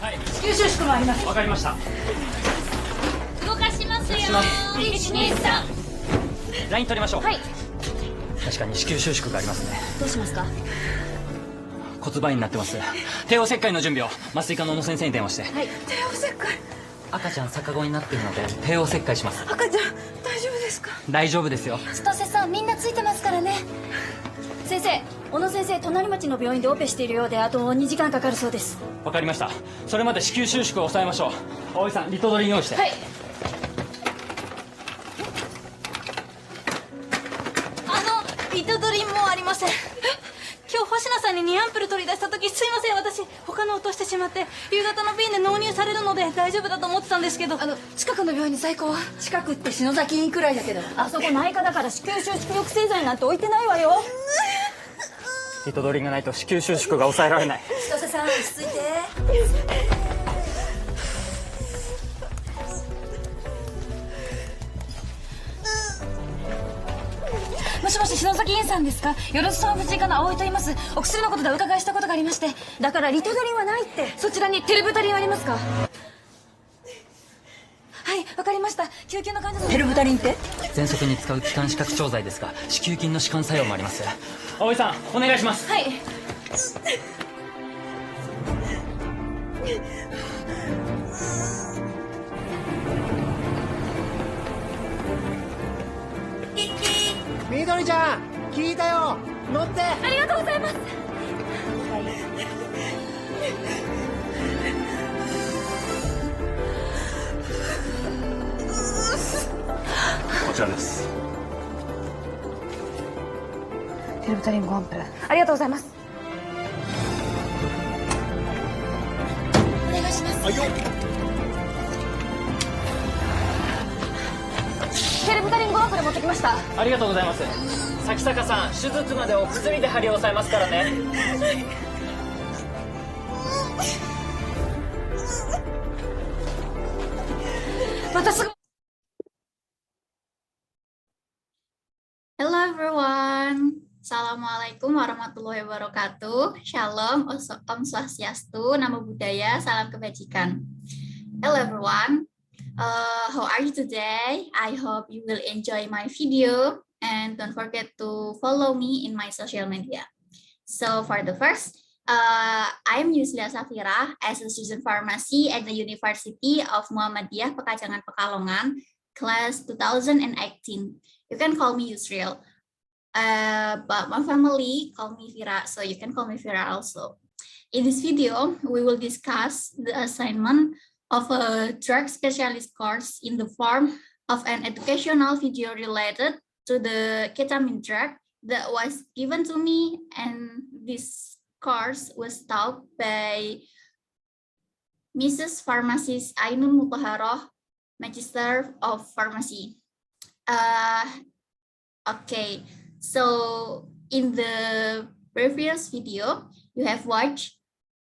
はい。至急収縮もあります。わかりました。動かしますよ。123。ライン取りましょう。はい。確かに子宮収縮がありますね。どうしますか？骨盤になってます。帝王切開の準備を麻酔科の小野先生に電話して。はい。帝王切開。赤ちゃん逆子になっているので帝王切開します。赤ちゃん大丈夫ですか？大丈夫ですよ。千歳さん、みんなついてますからね。先生、小野先生、隣町の病院でオペしているようで、あと2時間かかるそうです。わかりました。それまで子宮収縮を抑えましょう。葵さん、リトドリン用意して。はい。リトドリンもうありません。今日星名さんに2アンプル取り出した時、すいません、私他の落としてしまって、夕方の便で納入されるので大丈夫だと思ってたんですけど。近くの病院に在庫は？近くって篠崎院くらいだけど、あそこ内科だから子宮収縮抑制剤なんて置いてないわよ。リトドリンがないと子宮収縮が抑えられない。千歳さん、落ち着いて。もしもし、篠崎院さんですか？よろず産婦人科の葵と言います。お薬のことでお伺いしたことがありまして。だからリトドリンはないって。そちらにテルブタリンはありますか？はい、わかりました。救急の患者さん。テルブタリンって？喘息に使う気管支拡張剤ですが、子宮筋の弛緩作用もあります。葵さん、お願いします。はい。みどりちゃん、聞いたよ。乗って。ありがとうございます。こちらです。テルブタリン5アンプル。ありがとうございます。お願いします。はいよ。テルブタリン5アンプル持ってきました。ありがとうございます。崎坂さん、手術までお薬で針を押さえますからね。またすぐ。 Hello everyone, Assalamualaikum warahmatullahi wabarakatuh. Shalom, Om Swastiastu, Namo Buddhaya, Salam Kebajikan. Hello everyone, how are you today? I hope you will enjoy my video and don't forget to follow me in my social media. So for the first, I'm Yuslia Safira as a student pharmacy at the University of Muhammadiyah Pekajangan Pekalongan, class 2018. You can call me Yusriel, but my family call me Vira, so you can call me Vira also. In this video, we will discuss the assignment of a drug specialist course in the form of an educational video related to the Ketamin drug that was given to me, and this course was taught by Mrs. Pharmacist Ainun Muthoharoh, Magister of Pharmacy. Okay, so in the previous video, you have watched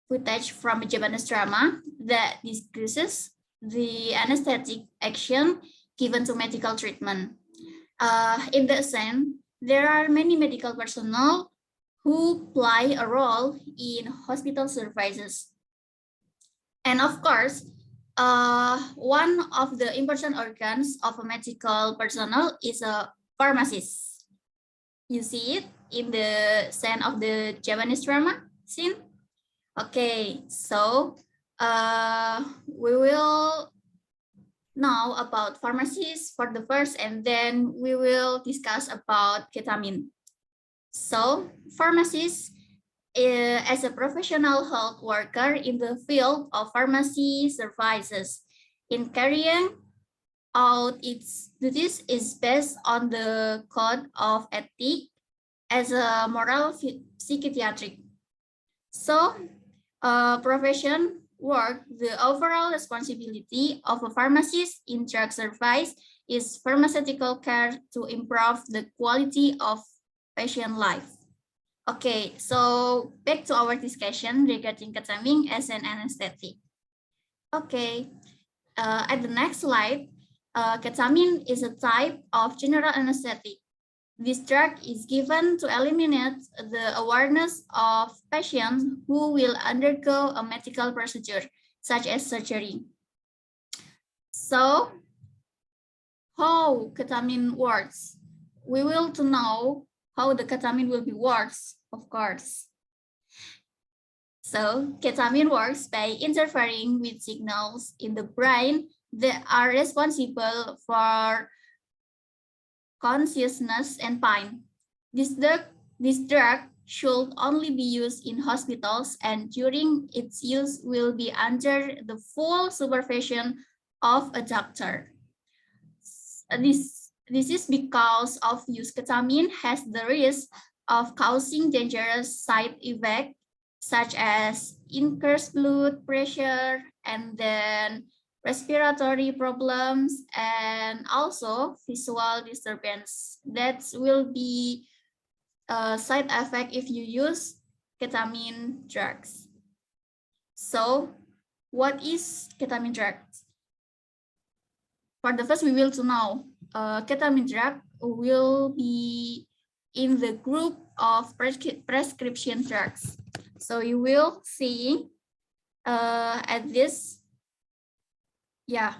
footage from a Japanese drama that discusses the anesthetic action given to medical treatment. In that sense, there are many medical personnel who play a role in hospital services. And of course, one of the important organs of a medical personnel is a pharmacist. You see it in the scene of the Japanese drama scene? Okay, so we will know about pharmacists for the first, and then we will discuss about Ketamin. So, pharmacist as a professional health worker in the field of pharmacy services in carrying out its duties is based on the code of ethics as a moral psychiatric. So, profession work, the overall responsibility of a pharmacist in drug service is pharmaceutical care to improve the quality of patient life. Okay, so back to our discussion regarding Ketamin as an anesthetic. Okay, at the next slide, Ketamin is a type of general anesthetic. This drug is given to eliminate the awareness of patients who will undergo a medical procedure such as surgery. So, how ketamine works? We will to know how the ketamine will be works, of course. So, ketamine works by interfering with signals in the brain that are responsible for consciousness and pain. This drug should only be used in hospitals, and during its use will be under the full supervision of a doctor. This is because of use ketamine has the risk of causing dangerous side effects such as increased blood pressure and then respiratory problems and also visual disturbance. That will be a side effect if you use ketamine drugs. So, what is ketamine drugs? For the first, we will to know ketamine drug will be in the group of prescription drugs. So you will see at this, at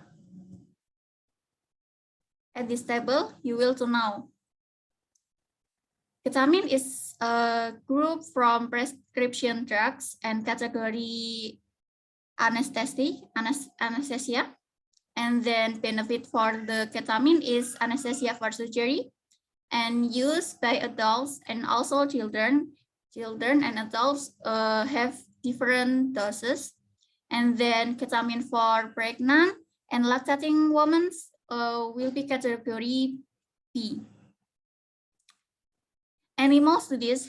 this table, you will to know ketamine is a group from prescription drugs and category anesthesia. And then benefit for the ketamine is anesthesia for surgery and used by adults and also children. Children and adults have different doses. And then ketamine for pregnant and lactating women will be category B. Animal studies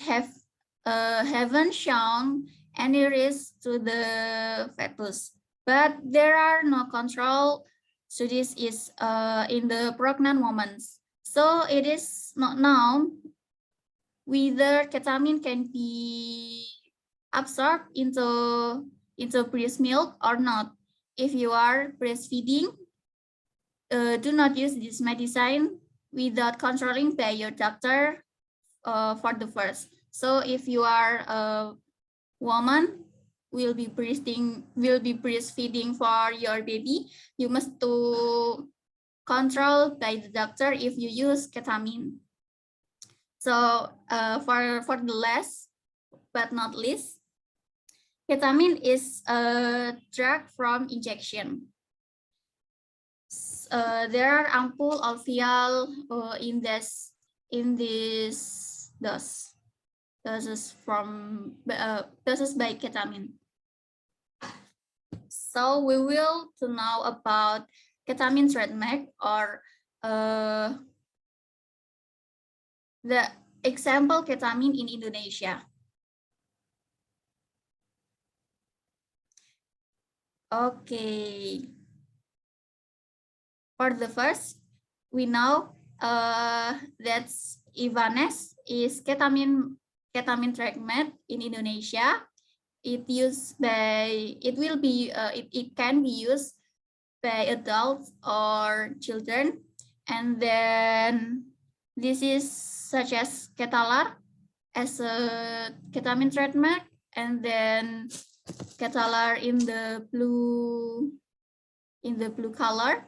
haven't shown any risk to the fetus, but there are no control studies is in the pregnant women. So it is not known whether ketamine can be absorbed into breast milk or not. If you are breastfeeding, do not use this medicine without controlling by your doctor for the first. So if you are a woman will be breastfeeding for your baby, you must to control by the doctor if you use ketamine. So for the last but not least, ketamine is a drug from injection. There are ample of vial in this doses by ketamine. So we will to know about ketamine trademark or the example ketamine in Indonesia. Okay. For the first, we know that Ivanes is ketamine trademark in Indonesia. It can be used by adults or children, and then this is such as Ketalar as a ketamine trademark, and then Ketalar in the blue color,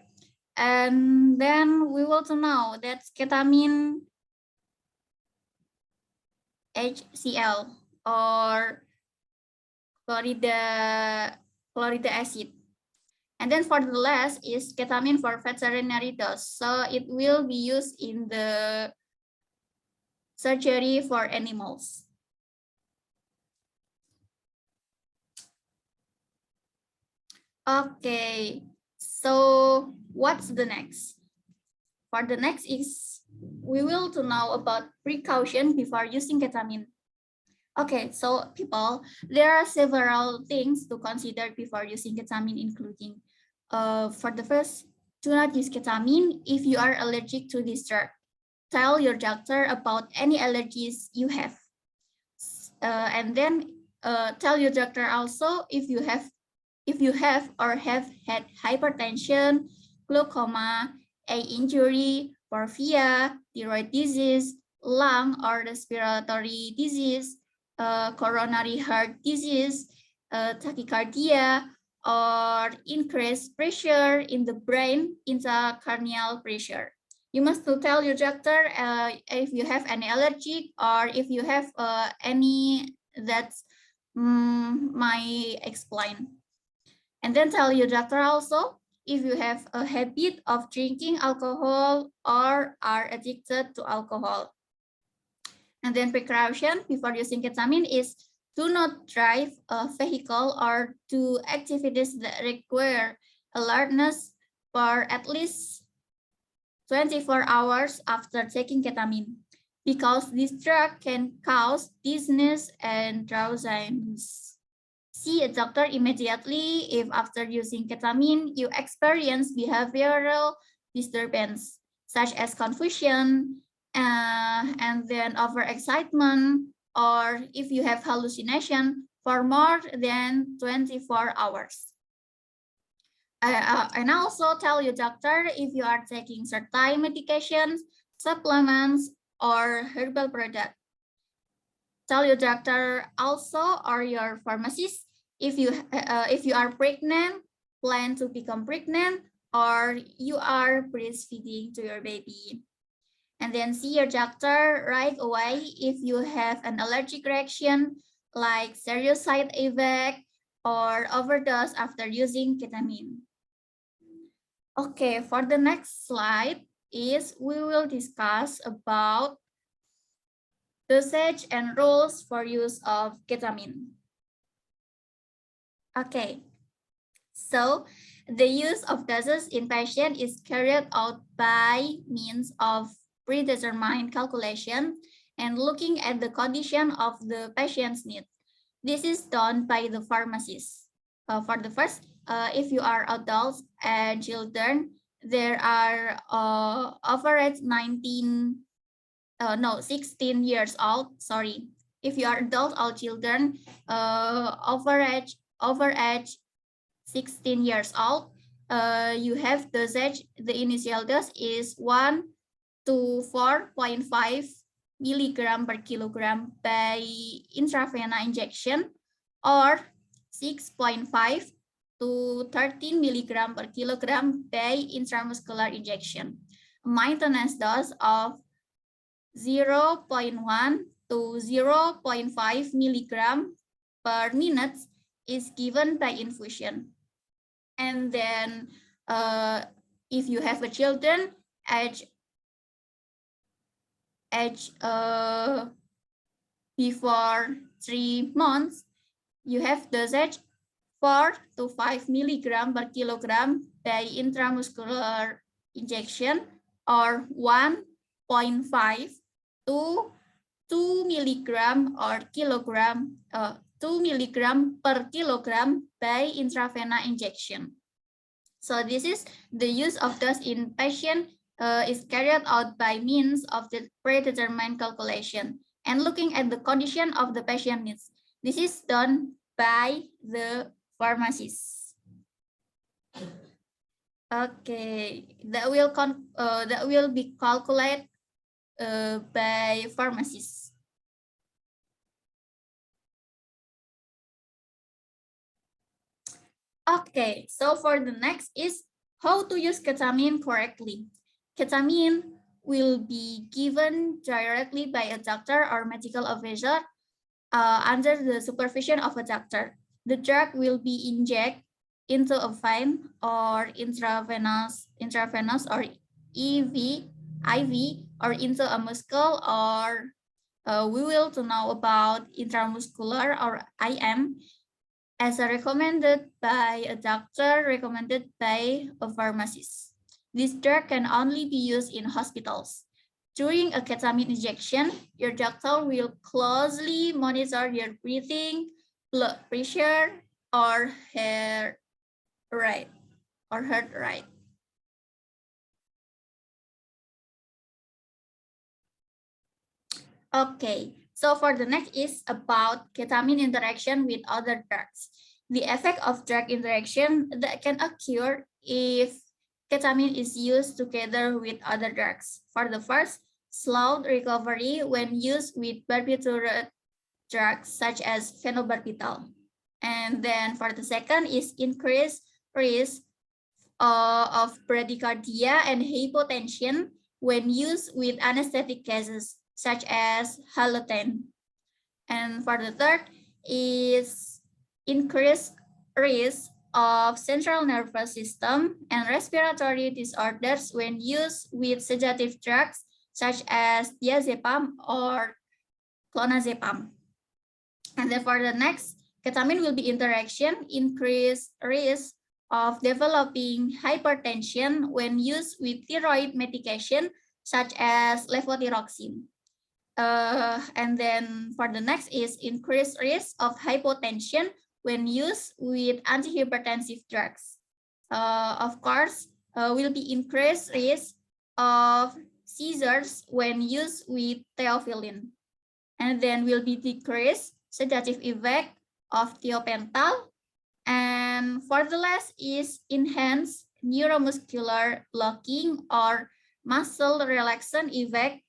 and then we will to know that ketamine HCl or chloride acid. And then for the last is ketamine for veterinary dose. So it will be used in the surgery for animals. Okay, so what's the next? For the next is we will to know about precaution before using ketamine. Okay, so people, there are several things to consider before using ketamine, including for the first, do not use ketamine if you are allergic to this drug. Tell your doctor about any allergies you have. And then tell your doctor also if you have or have had hypertension, glaucoma, eye injury, porphyria, thyroid disease, lung or respiratory disease, coronary heart disease, tachycardia, or increase pressure in the brain, intracranial pressure. You must tell your doctor if you have any allergic or if you have any that might explain. And then tell your doctor also if you have a habit of drinking alcohol or are addicted to alcohol. And then precaution before using ketamine is do not drive a vehicle or do activities that require alertness for at least 24 hours after taking ketamine, because this drug can cause dizziness and drowsiness. See a doctor immediately if after using ketamine you experience behavioral disturbance such as confusion and then overexcitement, or if you have hallucination for more than 24 hours. And also tell your doctor if you are taking certain medications, supplements, or herbal product. Tell your doctor also or your pharmacist if you are pregnant, plan to become pregnant, or you are breastfeeding to your baby. And then see your doctor right away if you have an allergic reaction like serious side effect or overdose after using ketamine. Okay, for the next slide is we will discuss about dosage and rules for use of ketamine. Okay, so the use of doses in patient is carried out by means of predetermined calculation and looking at the condition of the patient's need. This is done by the pharmacist. For the first, if you are adults and children, there are average 16 years old. Sorry, if you are adult or children, average 16 years old, you have dosage. The initial dose is 1 to 4.5 milligram per kilogram by intravenous injection, or 6.5 to 13 milligram per kilogram by intramuscular injection. A maintenance dose of 0.1 to 0.5 milligram per minute is given by infusion. And then if you have a children age before 3 months, you have dosage 4 to 5 milligram per kilogram by intramuscular injection, or 1.5 to 2 milligram or kilogram 2 milligram per kilogram by intravenous injection. So this is the use of dose in patient is carried out by means of the predetermined calculation and looking at the condition of the patient needs. This is done by the pharmacist. Okay, that will be calculated by pharmacists. Okay, so for the next is how to use ketamine correctly. Ketamine will be given directly by a doctor or medical officer under the supervision of a doctor. The drug will be injected into a vein or intravenous or IV or into a muscle, or we will to know about intramuscular or IM as recommended by a doctor, recommended by a pharmacist. This drug can only be used in hospitals. During a ketamine injection, your doctor will closely monitor your breathing, blood pressure, or heart rate. Okay, so for the next is about ketamine interaction with other drugs. The effect of drug interaction that can occur if ketamine is used together with other drugs. For the first, slow recovery when used with barbiturate drugs such as phenobarbital. And then for the second is increased risk of bradycardia and hypotension when used with anesthetic cases, such as halothane. And for the third is increased risk of central nervous system and respiratory disorders when used with sedative drugs, such as diazepam or clonazepam. And then for the next, ketamine will be interaction, increased risk of developing hypertension when used with thyroid medication, such as levothyroxine. And then for the next is increased risk of hypotension when used with antihypertensive drugs. Of course, will be increased risk of seizures when used with theophylline. And then will be decreased sedative effect of thiopental. And for the last is enhanced neuromuscular blocking or muscle relaxant effect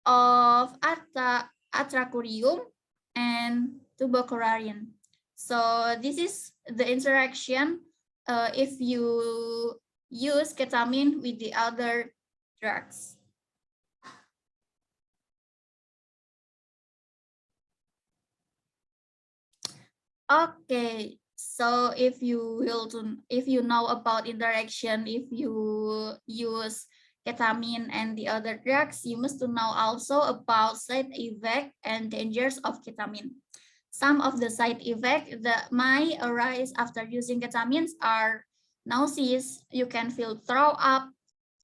of atracurium and tubocurarium. So this is the interaction if you use ketamine with the other drugs. Okay, so if you know about interaction, if you use ketamine and the other drugs, you must know also about side effects and dangers of ketamine. Some of the side effects that might arise after using ketamine are nauseous, you can feel throw up,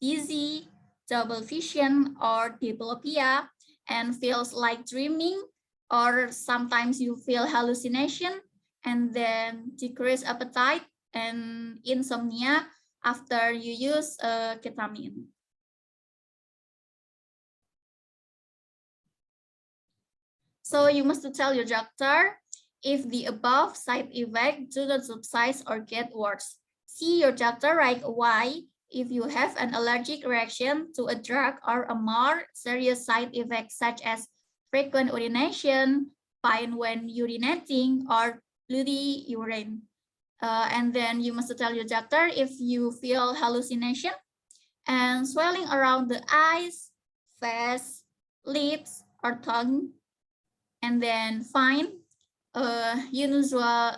dizzy, double vision or diplopia, and feels like dreaming, or sometimes you feel hallucination, and then decreased appetite and insomnia after you use ketamine. So you must tell your doctor if the above side effects do not subside or get worse. See your doctor right away if you have an allergic reaction to a drug or a more serious side effect such as frequent urination, pain when urinating, or bloody urine. And then you must tell your doctor if you feel hallucination and swelling around the eyes, face, lips, or tongue. And then find unusual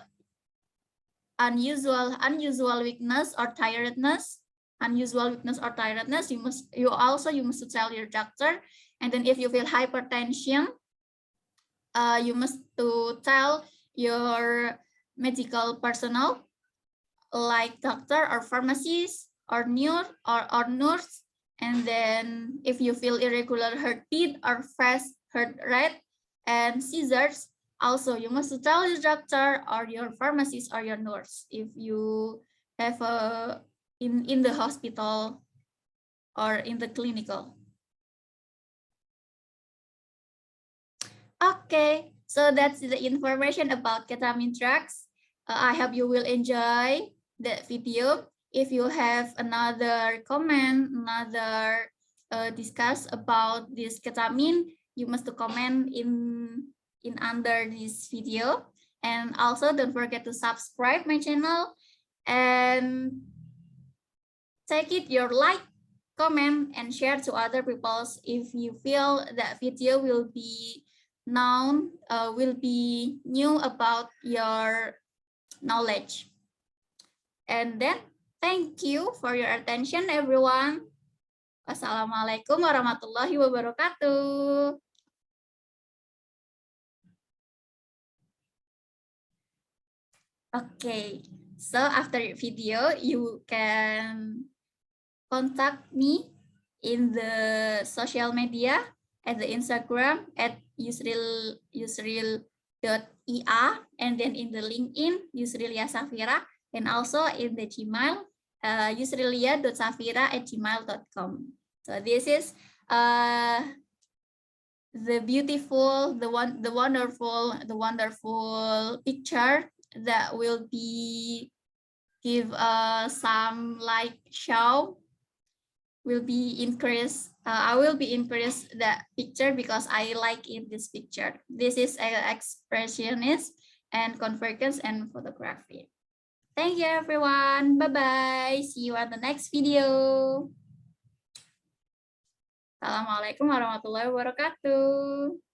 weakness or tiredness. Unusual weakness or tiredness, you must tell your doctor. And then if you feel hypertension, you must to tell your medical personnel like doctor or pharmacist or nurse. And then if you feel irregular heartbeat or fast heart rate and seizures, also you must tell your doctor or your pharmacist or your nurse if you have in the hospital or in the clinical. Okay, so that's the information about ketamine drugs. I hope you will enjoy the video. If you have another comment, another discuss about this ketamine, you must comment in under this video. And also don't forget to subscribe my channel and take it your like, comment, and share to other people if you feel that video will be known, will be new about your knowledge. And then thank you for your attention, everyone. Wassalamualaikum warahmatullahi wabarakatuh. Okay, so after your video, you can contact me in the social media at the Instagram at yusril.ia, and then in the LinkedIn Yusrilia Safira, and also in the Gmail yusrilia.safira@gmail.com. So this is the beautiful, the wonderful picture that will be give some like show will be increased. I will be increased that picture because I like in this picture. This is an expressionist and convergence and photography. Thank you everyone. Bye-bye. See you on the next video. Assalamualaikum warahmatullahi wabarakatuh.